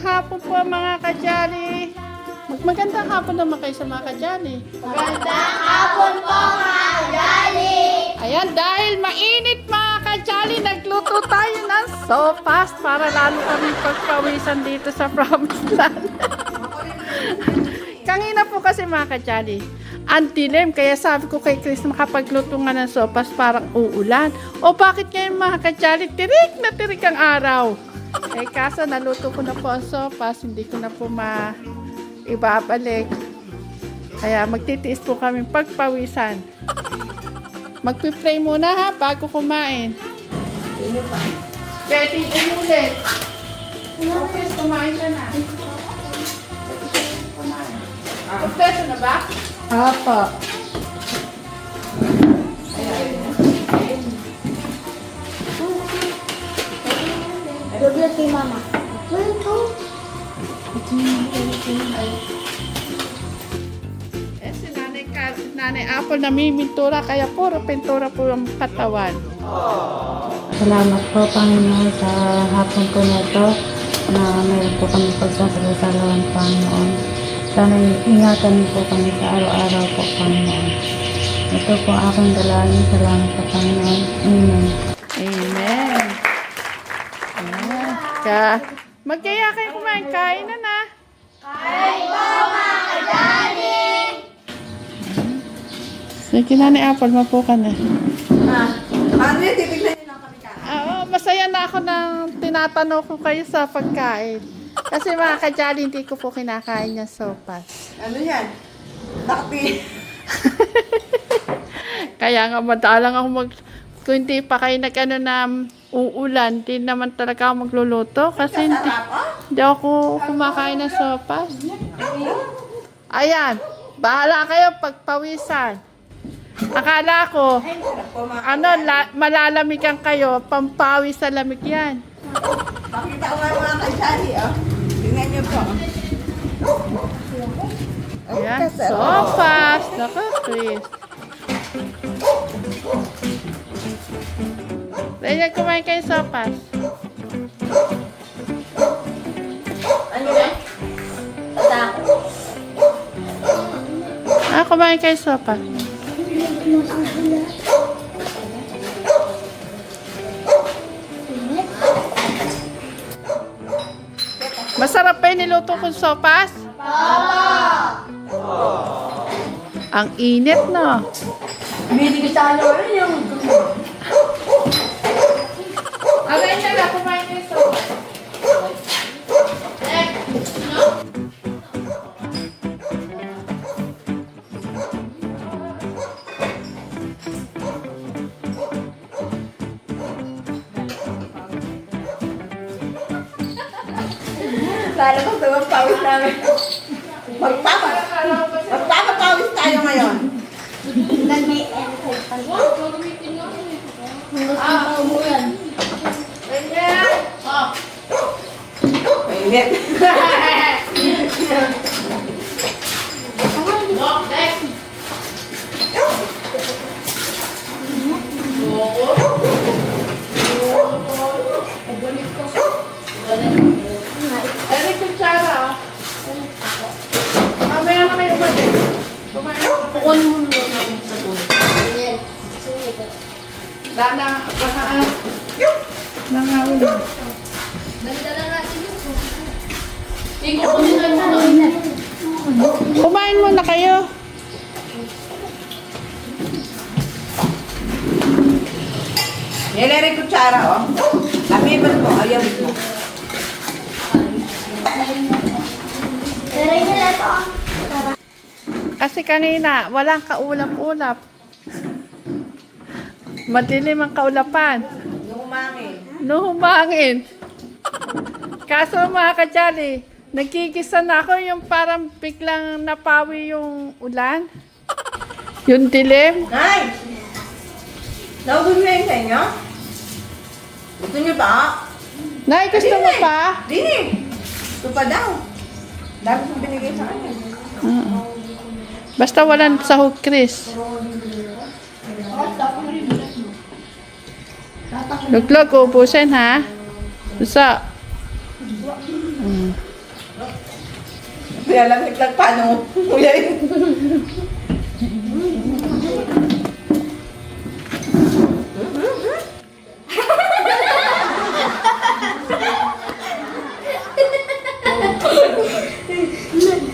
hapon po mga kajali. Magandang hapon naman kayo sa mga kajali. Magandang hapon po mga kajali! Ayan, dahil mainit mga kajali, nagluto tayo ng sopas para lalo kami pagpawisan dito sa promised land. Kanina po kasi mga kajali, ang dilim, kaya sabi ko kay Chris makapagluto nga ng sopas parang uulan. O bakit ngayon mga kajali, tirik na tirik ang araw? Eh kaso naluto ko na po ang sopas, hindi ko na po ibabalik. Kaya magtitiis po kami pagpawisan. Magpipray muna ha bago kumain. Pwede umulit. Okay, kumain ka na. Kompleto na ba? Opo. Doblet kay mama. Eh, si Nanay Apple namimintura, kaya puro pintura po ang katawan. Salamat po, Panginoon, sa hapon ko na ito na mayroon po kami pagsasalasalaan, Panginoon. Sana ingatan niyo po kami sa araw-araw po, Panginoon. Ito po aking dalangin. Salamat po, Panginoon. Amen. Amen. Magkaya kayo kumain, kain na na. Kain po mga kajali! Sige, Nanay Apple, mapo ka na. Andre, titignan niyo lang kami ka. Masaya na ako nang tinatanong ko kayo sa pagkain. Kasi mga kajali, hindi ko po kinakain yung sopas. Ano yan? Nakati. Kaya nga madalang ako kung hindi pa kayo nag-ano na uulan, hindi naman talaga ako magluluto. Kasi hindi ako kumakain ng sopas. Ayan, bahala kayo pagpawisan. Akala ko, malalamigan kayo, pampawis sa lamig yan. Pakita ko nga yung mga kajali, oh. Tingnan niyo po. Ayan, sopas. Naku, Chris. Ayan, kumain kayo sopas. Ano ba? Kumain kayo sopas. Masarap pa yung niluto kong sopas? Ang init, no? Binigyan sa ano yung... Aray na lang, kumain kayo sopas. Lalo ko sa magpawis namin. Magpapapawis tayo ngayon. May aircon pa yan. Gusto mo yan. Mainit. Ay, kutsara. Mamaya na kayo ba din? Kumain ka. Kukunin mo muna namin sa tulog. Ayan. Dana, baka nangawin. Dala natin yung kukunin na muna. Kumain muna kayo. Yan kutsara, oh. Amiban mo, ayaw mo. Taray nila ito. Kasi kanina, walang kaulap-ulap. Madilim ang kaulapan. Yung umangin. Humangin. Kaso mga kajali, nagkikisa na ako yung parang biglang napawi yung ulan. Yung dilim. Nay! Naubos na yun sa inyo? Gusto niyo ba? Nay, gusto mo pa? Dini! Ito pa daw. Dami kong binigay sa kanya. Basta walang sahog, Chris. Luglog, ubusin ha. Gusto. Nilalamig lang paano uyain.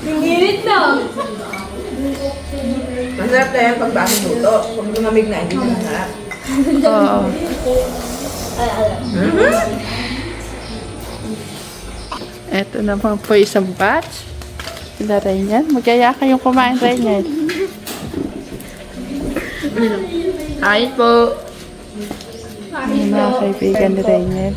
Ingirit na. Masarap na yan pag bagong luto. Pag lumamig na, hindi na masarap. Oo. Ito naman po isang batch. Sila Rainiel. Magkaya kayong kumain, Rainiel. Hi po. Yung mga kaibigan ni Rainiel.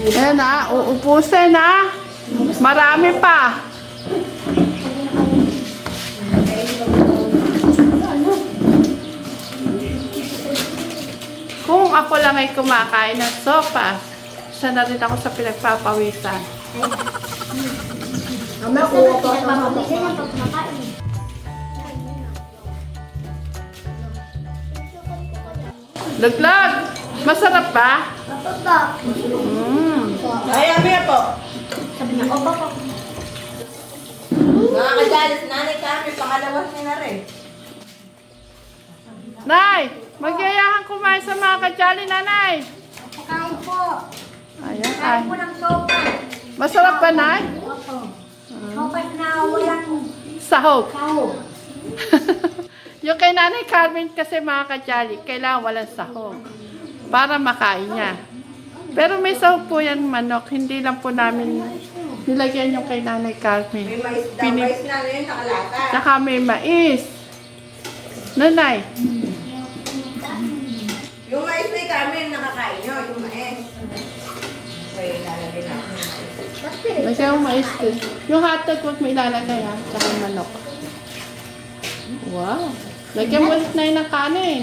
Ayan na, uupusin na. Marami pa. Kung ako lang ay kumakain ng sopa, isa na rin ako sa pinagpapawisan. Laglag! Masarap ba? Ay, amaya po. Mga kadalas, nanay kami, pangalawas niya na rin. Nay! Magyayahan kumain sa mga kajali, nanay! Kain po. Ayan, Kain ay. po ng sopa. Masarap ba, nay? Opo. Sopa na walang Sahog. sahog. Yung kay Nanay Carmen kasi mga kajali, kailangan walang sahog para makain niya. Pero may sahog po yan manok, hindi lang po namin nilagyan yung kay Nanay Carmen. May mais daw, Pini- mais na yun, nakalata. Tsaka may mais. Nanay, Yung mais may kami, nakakain nyo, yung mais. Okay, lalagay natin yung mais. lagyan yung mais din. Yung hotdog huwag may ilalagay ha, tsaka yung manok. Wow. Lagyan mo ulit na yun ng kanin.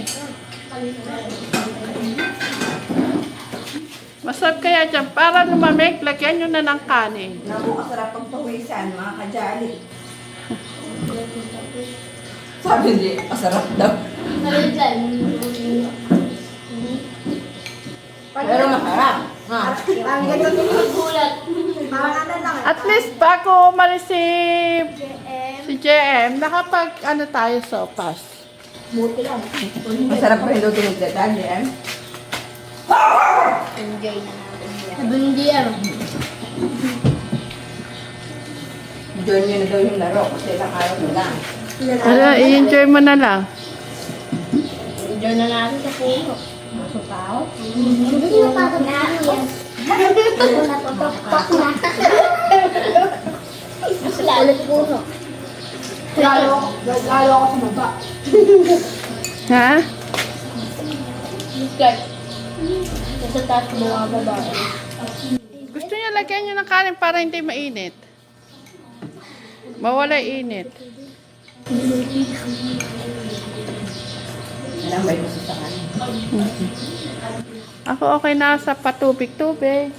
Masarap kaya dyan. Para lumamig, lagyan nyo na ng kanin. Naku, kasarap pagpawisan, mga kajali. Sabi hindi, masarap daw. Pero masarap. Ha? Ang ganda ng gulat. Parang ano lang. At least bago umalis si JM, nakapag ano tayo sopas. Buti lang. Masarap pa rin daw tulog na dali, eh. Enjoy na natin yan. Bundi yan. Enjoy nyo na daw yung laro kasi ilang araw na lang. Ano, i-enjoy mo na lang. Enjoy na natin sa puno. Masupaw? Hindi na pa na yan. Ako natutok na. Ulit puno. Lalo ako sa baba. Ha? Sa taas mga babae. Gusto niya lagyan nyo ng kanin para hindi mainit. Mawala init. Alam ba yung sa kanin? Ako okay na sa patubig-tubig.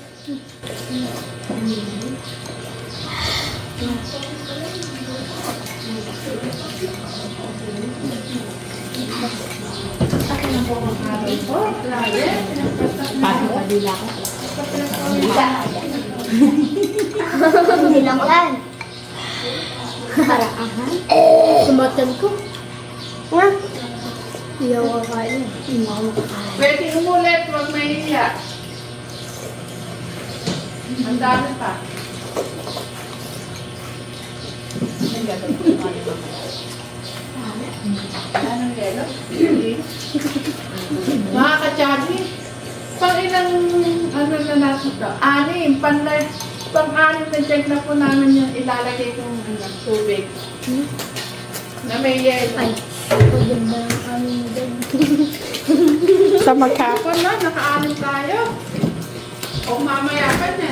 Hindi lang yan. Parang ahan. Sumatan ko. Hindi ako kakain. Hindi ako makakain. Pwede umulit, huwag mahihiya. Ang dami pa. Anong yelo? Mga katsari, pang ilang ano na natin ito? Anim, pang-anim na jug na po namin yung ilalagay kong tubig. Na may yelo. Ay, pwede ba ang aming dyan? Sa maghapon na, naka-anim tayo. O mamaya pa na.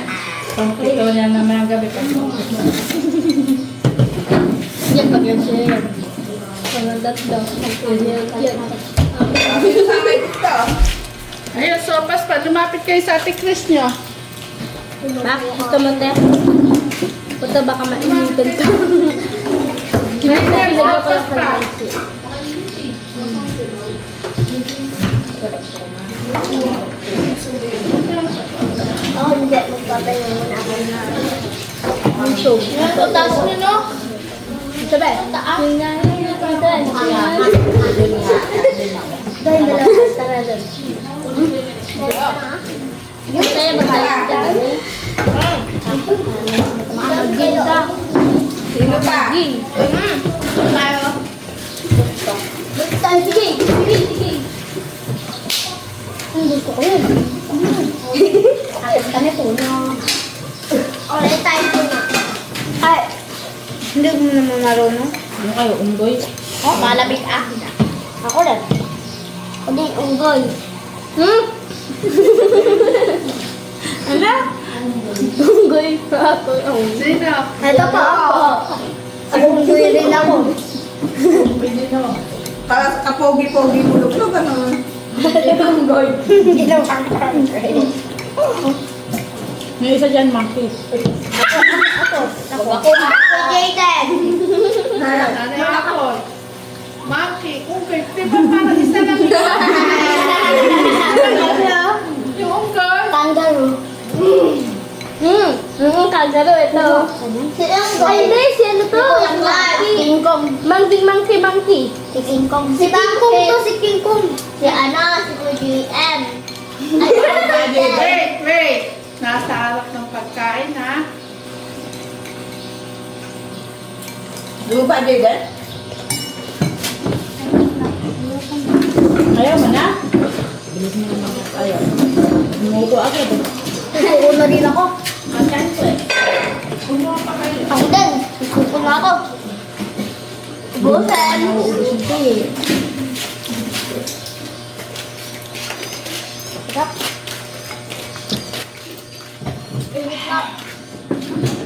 Ito niya naman ang gabi pa. Yan pag yan siya yan. Pangadat daw. Yan. Sabi ko sa may dito. Ayun, sopas pa. Lumapit kayo sa Ate Chris nyo. Bakit gusto mo, te? Punta baka mainitan ka. Nilagay ko lang kalahati. Ako hindi. Magpatayo muna ako na. Ang show. Ito, taas nyo, no? Sabi, taas. Yung nga, dahil dalawa, tara doon. Yung tayo magalit dyan. Maganda. Sino pa? Tayo. Basta, sige. Ang gusto ko yun. Atas kami puno. Ulit tayo puno. Ay, hindi mo naman marunong. Ano kayo, unggoy? Oh, malapit ah. Ako rin. Hindi, unggoy. Ano? Unggoy pa ako. Sino? Ito pa ako. Ako unggoy rin ako. Para sa kapogi-pogi mo luklog, ano? Unggoy. Hindi lang ang unggoy. May isa dyan, monkey. Ako. Jaden. Ano ako? Monkey, unggoy. Di ba parang isa lang yun? Yung unggoy. Kangaroo. Kangaroo ito. Ay, hindi. Si ano to? King Kong. Monkey. Si King Kong. Si King Kong to, si King Kong. Si ano, si UGM. Wait. Nasa harap ng pagkain, ha? Di mo ba, Jaden? Ayaw mo na? Bilis mo naman. Ayaw. Umuto agad. Susuko na rin ako. Ako din. Susuko na ako. Busan. Nauubusin ko eh.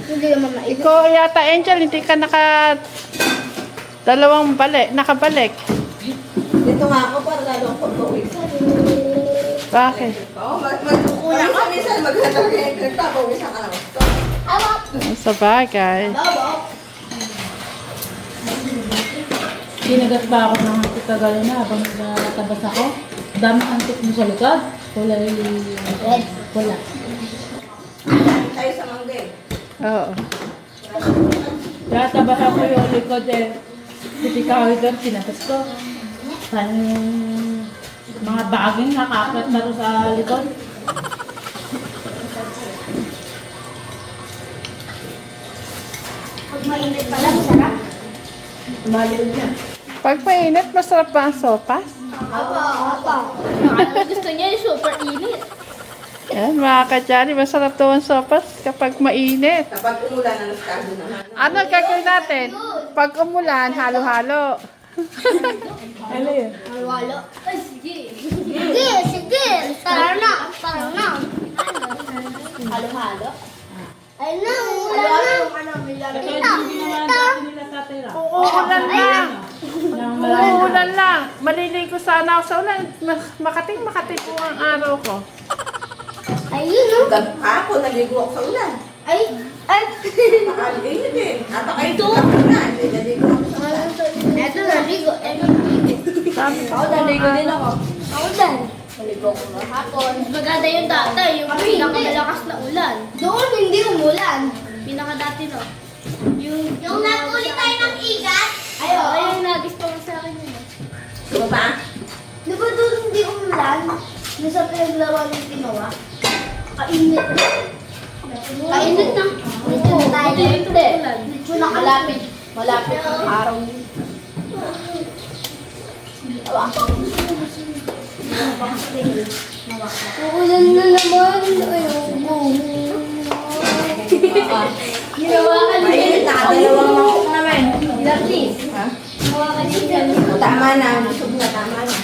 Hindi naman maibig. Ikaw yata, Angel, hindi ka nakabalik. Dito nga ako para lalo ako pagpawisan. Bakit? Oo, minsan nagpapawisan ka naman. Awak. Sa bagay. Awak. Ginagat ba ako ng antik kagaling na habang natabas ako? Dami antik mo sa likod. Kulay... Red. Wala. Tayo sa manggay. Oo. Kaya tabas ako yung likod eh. Pitikawi doon, tinatas ko. Paano yung mga baging nakapit na rin sa likod? Pag mainit pala, sarap. Maliw niya. Pag mainit, masarap ba ang sopas? Apa. Ano gusto niya yung super init. Yan, mga kadyari, masarap daw ang sopas kapag mainit. Kapag umulan, nanuskado naman. Ano gagawin natin? Pag umulan, halo-halo. Ano yun? Halo-halo. Ay, sige. Sige. Tara na. Halo-halo. Ay na, ulan na. Uulan lang. Uulan lang. Maliligo sana ako sa ulan. Makating po ang araw ko. Ayun, no? Ako, naligo ako sa ulan. Ay. Nakaligo din. Napakaito na. Naligo ako sa ulan. Ito, naligo. Sabi ko, Naligo din ako. Ako din. Naligo ko hapon. Maganda yung dati, yung pinakamalakas na ulan. Doon, hindi umulan. Pinakadati, no? Yung nagkulit tayo ng igat? Ay, oo. Yung nagis pa mo sa akin yun. Di ba? Di ba doon hindi umulan? Doon sa pinaglaruan ng ginawa? Kainit na. Kainit na. Dito na tayo. Hindi. Dito na malapit. Malapit ang araw. Uulan na naman. Ayoko. Ginawa ka Mainit na. Dalawang mangkok naman. Lapis. Ha? Ginawa ka din. Tama na. Busog na. Tama na.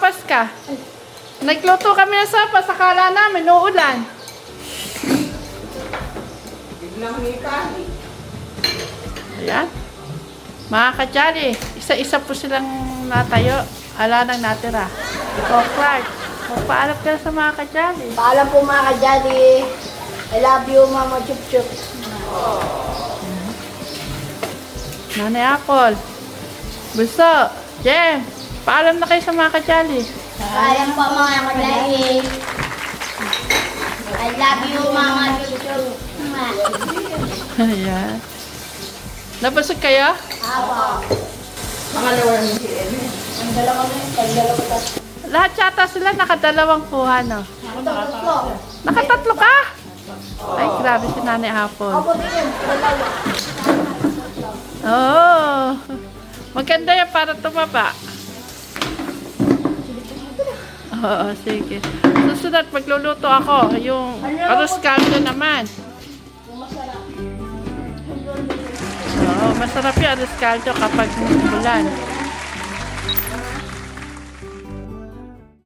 sopas ka. Nagluto kami ng sopas, akala namin uulan. Biglang hikahi. Ayan. Mga kajali, isa-isa po silang natayo. Ala nang natira. O Clark, magpaalam ka sa mga kajali. Paalam po mga kajali. I love you, Mama Chup Chup. Nanay Apple, Buso, Jem, paalam na kayo sa mga kajali. Paalam po mga kajali. I love you, Mama Chup Chup. Ayan. Nabusog kayo? Apo. Pangalawa ni si Eme. Ang dalawa mo yun, ang dalawa ka. Lahat yata sila nakadalawang kuha, no? Ang dalawa. Nakatatlo ka? Ay, grabe si Nanay Apple. Apo din, dalawa. Oo. Maganda yan para tumaba. Oo, sige. Susunod, magluluto ako. Yung arroz caldo naman. Oo, masarap yung arroz caldo kapag umulan.